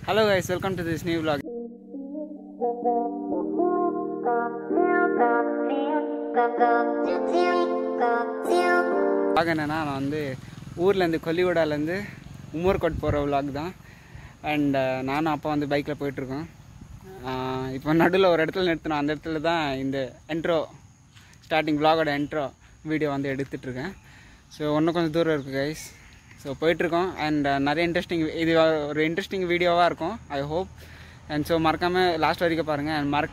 Hello guys, welcome to this new vlog. என்னன்னா நான் வந்து ஊர்லேருந்து கொல்லிவோடாலேருந்து உமர்கோட் போகிற vlog தான். அண்ட் நானும் அப்பா வந்து பைக்கில் போயிட்டுருக்கோம். இப்போ நடுவில் ஒரு இடத்துல நிறுத்தினோம். அந்த இடத்துல தான் இந்த என்ட்ரோ ஸ்டார்டிங் vlogோட என்ட்ரோ வீடியோ வந்து எடுத்துகிட்ருக்கேன். ஸோ இன்னும் கொஞ்சம் தூரம் இருக்குது கைஸ். ஸோ போயிட்டுருக்கோம். அண்ட் நிறைய இது ஒரு இன்ட்ரெஸ்டிங் வீடியோவாக இருக்கும் ஐ ஹோப். அண்ட் ஸோ மறக்காமல் லாஸ்ட் வரைக்கும் பாருங்கள். அண்ட்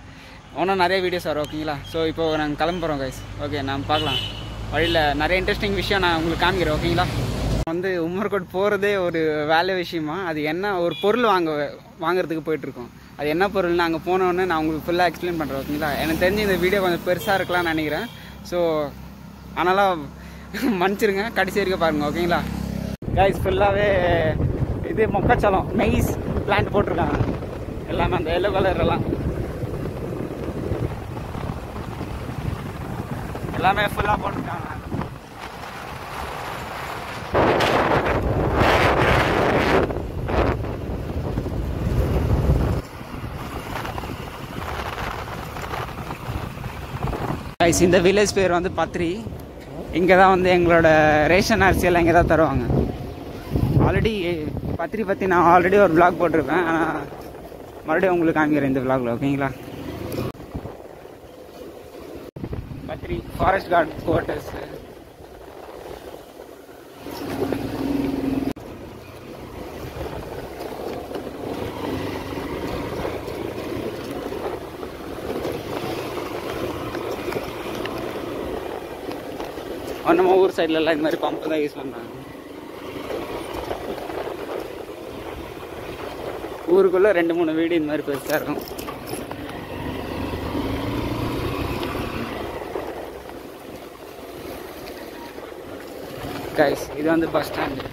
இன்னும் நிறைய வீடியோஸ் வரும் ஓகேங்களா. ஸோ இப்போது நாங்கள் கிளம்புறோம் கைஸ். ஓகே நம்ம பார்க்கலாம். வழியில் நிறைய இன்ட்ரெஸ்டிங் விஷயம் நான் உங்களுக்கு காமிக்கிறேன் ஓகேங்களா. வந்து உமர்கோட் போகிறதே ஒரு வேலை விஷயமா. அது என்ன ஒரு பொருள் வாங்குறதுக்கு போயிட்டுருக்கோம். அது என்ன பொருள்னு அங்கே போனோன்னு நான் உங்களுக்கு ஃபுல்லாக எக்ஸ்பிளைன் பண்ணுறேன் ஓகேங்களா. எனக்கு தெரிஞ்சு இந்த வீடியோ கொஞ்சம் பெருசாக இருக்கலாம்னு நினைக்கிறேன். ஸோ அதனால் மன்னிச்சிருங்க, கடைசி வரைக்கும் பாருங்கள் ஓகேங்களா. கைஸ் ஃபுல்லாகவே இது மொக்கச்சலம் மெய்ஸ் பிளான்ட் போட்டிருக்காங்க எல்லாமே. அந்த எல்லோ கலர் எல்லாம் எல்லாமே ஃபுல்லாக போட்டிருக்காங்க. கைஸ் இந்த வில்லேஜ் பேர் வந்து பத்ரி. இங்கே தான் வந்து எங்களோட ரேஷன் அரிசியெல்லாம் இங்கே தான் தருவாங்க. ஆல்ரெடி பத்ரி பற்றி நான் ஆல்ரெடி ஒரு vlog போட்டிருப்பேன். ஆனால் மறுபடியும் உங்களுக்கு காமிக்கிறேன் இந்த vlogல ஓகேங்களா. Badri forest card quarters. நம்ம ஊர் சைட்லலாம் இந்த மாதிரி பம்பு தான் யூஸ் பண்ணுறாங்க. ஊருக்குள்ளே 2-3 வீடு இந்த மாதிரி பெருசாக இருக்கும். கைஸ் இது வந்து பஸ் ஸ்டாண்டு.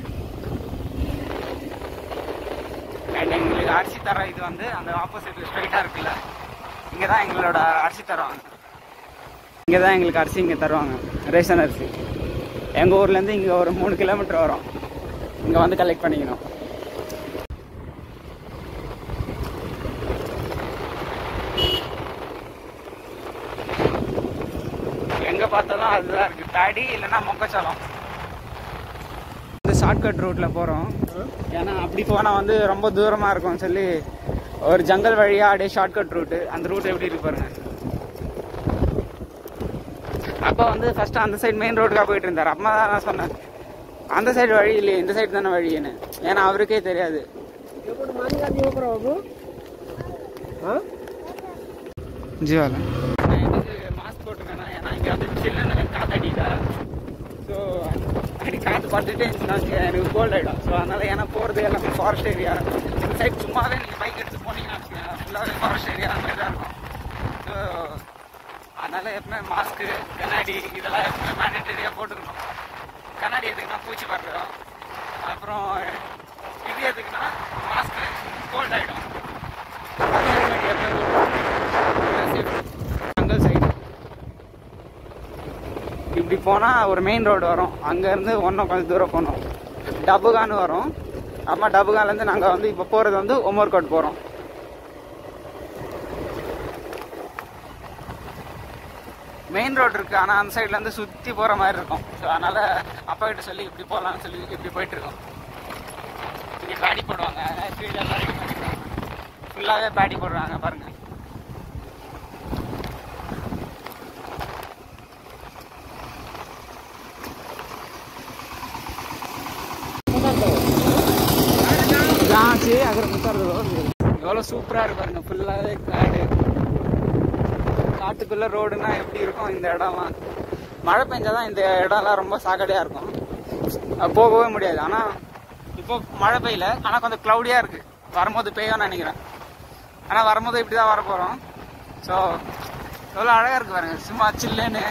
அண்ட் எங்களுக்கு அரிசி தரோம். இது வந்து அந்த ஆப்போசிட்டில் ஸ்ட்ரைட்டாக இருக்குல்ல, இங்கே தான் எங்களோட அரிசி தருவாங்க. இங்கே தான் எங்களுக்கு அரிசி இங்கே தருவாங்க, ரேஷன் அரிசி. எங்கள் ஊர்லேருந்து இங்கே ஒரு 3 கிலோமீட்டர் வரும். இங்கே வந்து கலெக்ட் பண்ணிக்கணும். எங்கே பார்த்தாலும் அதுதான் இருக்குது, தாடி இல்லைன்னா மொக்கச்சலம். வந்து ஷார்ட்கட் ரூட்டில் போகிறோம். ஏன்னா அப்படி போனால் வந்து ரொம்ப தூரமாக இருக்கும்னு சொல்லி ஒரு ஜங்கல் வழியாக அப்படியே ஷார்ட்கட் ரூட்டு. அந்த ரூட் எப்படி இருக்கு பாருங்க. அப்போ வந்து ஃபஸ்ட்டு அந்த சைடு மெயின் ரோடுக்காக போயிட்டு இருந்தார். அம்மா தான் நான் சொன்னேன் அந்த சைடு வழி இல்லையே, இந்த சைடு தானே வழின்னு. ஏன்னா அவருக்கே தெரியாது. ஜிவால மாஸ்க் போட்டுருக்கேன். ஏன்னா இங்கே வந்து சில்லுன்னு காத்தடிதா. ஸோ அடி காற்று பார்த்துட்டு எனக்கு கோல்ட் ஆகிடும். ஸோ அதனால் ஏன்னா போகிறது எல்லாமே ஃபாரஸ்ட் ஏரியா. இந்த சைடு சும்மாவே நீங்கள் பைக் எடுத்து போனீங்கன்னா ஃபுல்லாகவே ஃபாரஸ்ட் ஏரியா அந்த மாதிரி தான் இருக்கும். ஸோ அதனால் எப்பவுமே மாஸ்க்கு கண்ணாடி இதெல்லாம் எப்பவுமே மேண்டேட்டரியாக போட்டுக்கணும். கண்ணாடி எதுக்குன்னா பூச்சி பறக்கிறோம். அப்புறம் இது எதுக்குன்னா மாஸ்க்கு கோல்ட் ஆகிடும். அங்கல் சைடு இப்படி போனால் ஒரு மெயின் ரோடு வரும். அங்கேருந்து இன்னும் கொஞ்சம் தூரம் போகணும். டபுகான்னு வரும். அம்மா டபுகான்லேருந்து நாங்கள் வந்து இப்போ போகிறது வந்து உமர்கோட் போகிறோம். மெயின் ரோடு இருக்குது, ஆனால் அந்த சைட்லேருந்து சுற்றி போகிற மாதிரி இருக்கும். ஸோ அதனால் அப்பா கிட்ட சொல்லி இப்படி போகலான்னு சொல்லி இப்படி போயிட்டுருக்கோம். இங்கே பேடி போடுவாங்க, ஃபுல்லாகவே பேடி போடுறாங்க பாருங்கள். ஆச்சு அப்புறம் முத்தாரு எவ்வளோ சூப்பராக இருக்கு பாருங்க. ஃபுல்லாகவே காடு. காட்டுக்குள்ளே ரோடுன்னா எப்படி இருக்கும் இந்த இடம்லாம். மழை பெஞ்சாதான் இந்த இடம்லாம் ரொம்ப சாக்கடையாக இருக்கும், போகவே முடியாது. ஆனால் இப்போ மழை பெய்யல, ஆனால் கொஞ்சம் க்ளவுடியாக இருக்குது. வரும்போது பெய்யும்னு நினைக்கிறேன். ஆனால் வரும்போது இப்படி தான் வரப்போகிறோம். ஸோ எவ்வளோ அழகாக இருக்குது பாருங்க. சும்மா சில்லுன்னு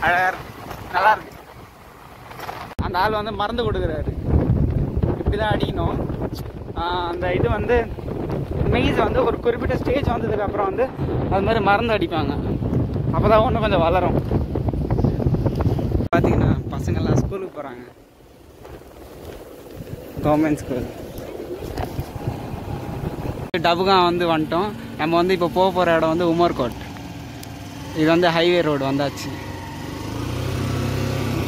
அழகாக இருக்கு, நல்லா இருக்கு. அந்த ஆள் வந்து மருந்து கொடுக்குறாரு. இப்படி தான் அடிக்கணும். அந்த இது வந்து மெய்ஸ் வந்து ஒரு குறிப்பிட்ட ஸ்டேஜ் வந்ததுக்கப்புறம் வந்து அது மாதிரி மருந்து அடிப்பாங்க. அப்போ தான் ஒன்று கொஞ்சம் வளரும். பார்த்தீங்கன்னா பசங்கள்லாம் ஸ்கூலுக்கு போகிறாங்க, கவர்மெண்ட் ஸ்கூல். டபுகான் வந்து வந்துட்டோம். நம்ம வந்து இப்போ போக போகிற இடம் வந்து உமர்கோட். இது வந்து ஹைவே ரோடு வந்தாச்சு.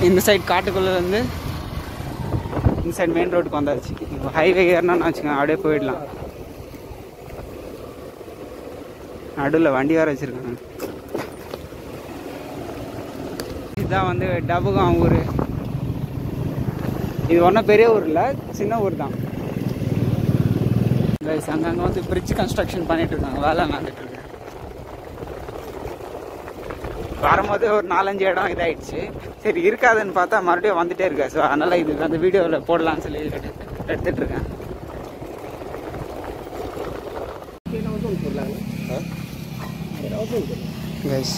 இந்த சைடு காட்டுக்குள்ளே வந்து இந்த சைடு மெயின் ரோடுக்கு வந்தாச்சு. இப்போ ஹைவே ஏறினான்னு வச்சுக்கோங்க, அப்படியே போயிடலாம். நடுவில் வண்டி வேறு வச்சுருக்காங்க. இதுதான் வந்து டபுகான் ஊர். இது ஒன்றும் பெரிய ஊர் இல்லை, சின்ன ஊர் தான். அங்கங்கே வந்து பிரிட்ஜ் கன்ஸ்ட்ரக்ஷன் பண்ணிட்டு இருக்காங்க, வேலை நடந்துட்டு இருக்கு. வரும்போது ஒரு 4-5 இடம் இதாகிடுச்சு. சரி இருக்காதுன்னு பார்த்தா மறுபடியும் வந்துட்டே இருக்கா. ஸோ அதனால் இது அந்த வீடியோவில் போடலான்னு சொல்லி எடுத்துகிட்டு இருக்கேன். கைஸ்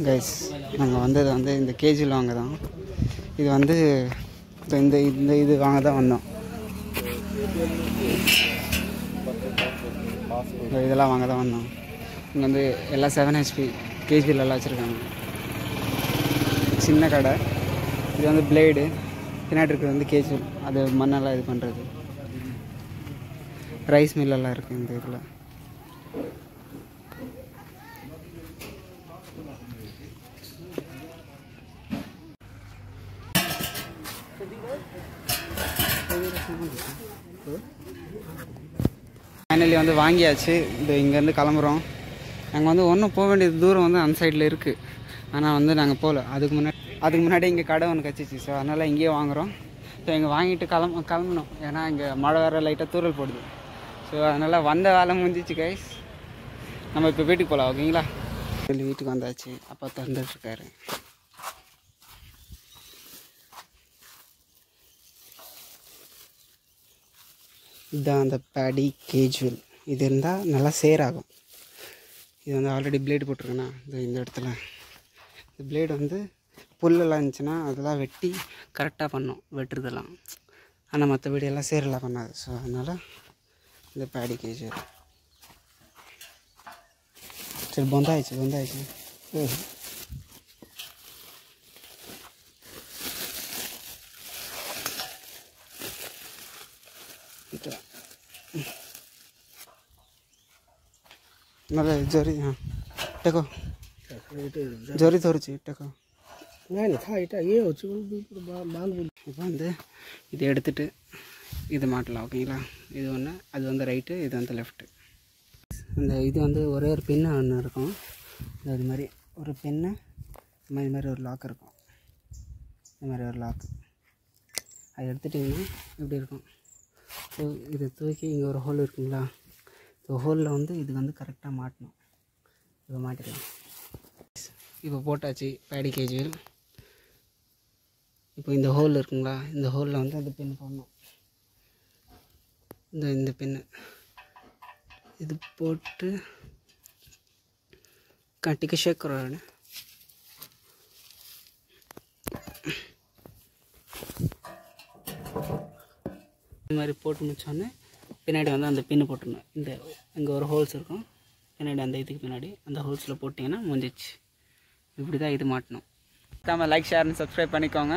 கைஸ் நாங்கள் வந்தது வந்து இந்த கேஜியில் வாங்க தான். இது வந்து இந்த இந்த இது வாங்க தான் வந்தோம். இதெல்லாம் வாங்க தான் வந்தோம். இங்கே வந்து எல்லாம் 7 HP கேஜியில் எல்லாம் வச்சுருக்காங்க. சின்ன கடை. இது வந்து பிளேடு, பின்னாடி இருக்கிறது வந்து கேஜுவல், அது மண்ணெல்லாம் இது பண்ணுறது. ரைஸ் மில்லெல்லாம் இருக்குது இந்த இதில். ஃபைனலி வந்து வாங்கியாச்சு. இது இங்கேருந்து கிளம்புறோம். நாங்கள் வந்து ஒன்றும் போக வேண்டியது தூரம் வந்து அந்த சைடில் இருக்குது. ஆனால் வந்து நாங்கள் போகல. அதுக்கு முன்னாடி இங்கே கடை ஒன்று கச்சிச்சு. ஸோ அதனால் இங்கேயே வாங்குகிறோம். ஸோ இங்கே வாங்கிட்டு கிளம்பணும். ஏன்னா இங்கே மழை வேறு லைட்டாக தூரல் போடுது. ஸோ அதனால் வந்த வேலை முடிஞ்சிச்சு கைஸ். நம்ம இப்போ வீட்டுக்கு போகலாம், ஓகேங்களா? வீட்டுக்கு வந்தாச்சு. அப்பா தந்துட்டுருக்காரு. இதுதான் அந்த பேடி கேஜுவல். இது இருந்தால் நல்லா சேர் ஆகும். இது வந்து ஆல்ரெடி பிளேடு போட்டிருக்கேண்ணா இந்த இடத்துல. இந்த பிளேடு வந்து புல்லெல்லாம் இருந்துச்சுன்னா அதெல்லாம் வெட்டி கரெக்டாக பண்ணோம் வெட்டுறதெல்லாம். ஆனால் மற்றபடி எல்லாம் சேரெல்லாம் பண்ணாது. ஸோ அதனால் இந்த பேடி கேஜுவல். சரி ಬಂದಾಯ್ತು. ନହେଲେ ଜରି ହଁ ଟେକ ଜରି ଧରୁଛି ଟେକ இப்போ வந்து இதை எடுத்துகிட்டு இது மாட்டலாம், ஓகேங்களா? இது ஒன்று, அது வந்து ரைட்டு, இது வந்து லெஃப்ட்டு. இந்த இது வந்து ஒரே ஒரு பென்னு ஒன்று இருக்கும். இது மாதிரி ஒரு பென்னு, இது மாதிரி ஒரு லாக் இருக்கும். இந்த மாதிரி ஒரு லாக்கு. அதை எடுத்துட்டிங்கன்னா இப்படி இருக்கும். ஸோ இதை தூக்கி இங்கே ஒரு ஹோல் இருக்குங்களா? இந்த ஹோலில் வந்து இது வந்து கரெக்டாக மாட்டணும். இப்போ மாட்டிக்கலாம். இப்போ போட்டாச்சு பேடி கேஜுவல். இப்போ இந்த ஹோல் இருக்குங்களா? இந்த ஹோலில் வந்து அந்த பின் போடணும். இந்த பின்னு இது போட்டு கட்டிக்கு ஷேக் கரோடு. இந்த மாதிரி போட்டு முடிச்சோடனே பின்னாடி வந்து அந்த பின்னு போட்டுடணும். இங்கே ஒரு ஹோல்ஸ் இருக்கும் பின்னாடி, அந்த இதுக்கு பின்னாடி அந்த ஹோல்ஸில் போட்டிங்கன்னா முடிஞ்சிச்சு. இப்படி தான் இது மாட்டணும். நம்ம லைக், ஷேர், சப்ஸ்கிரைப் பண்ணிக்கோங்க.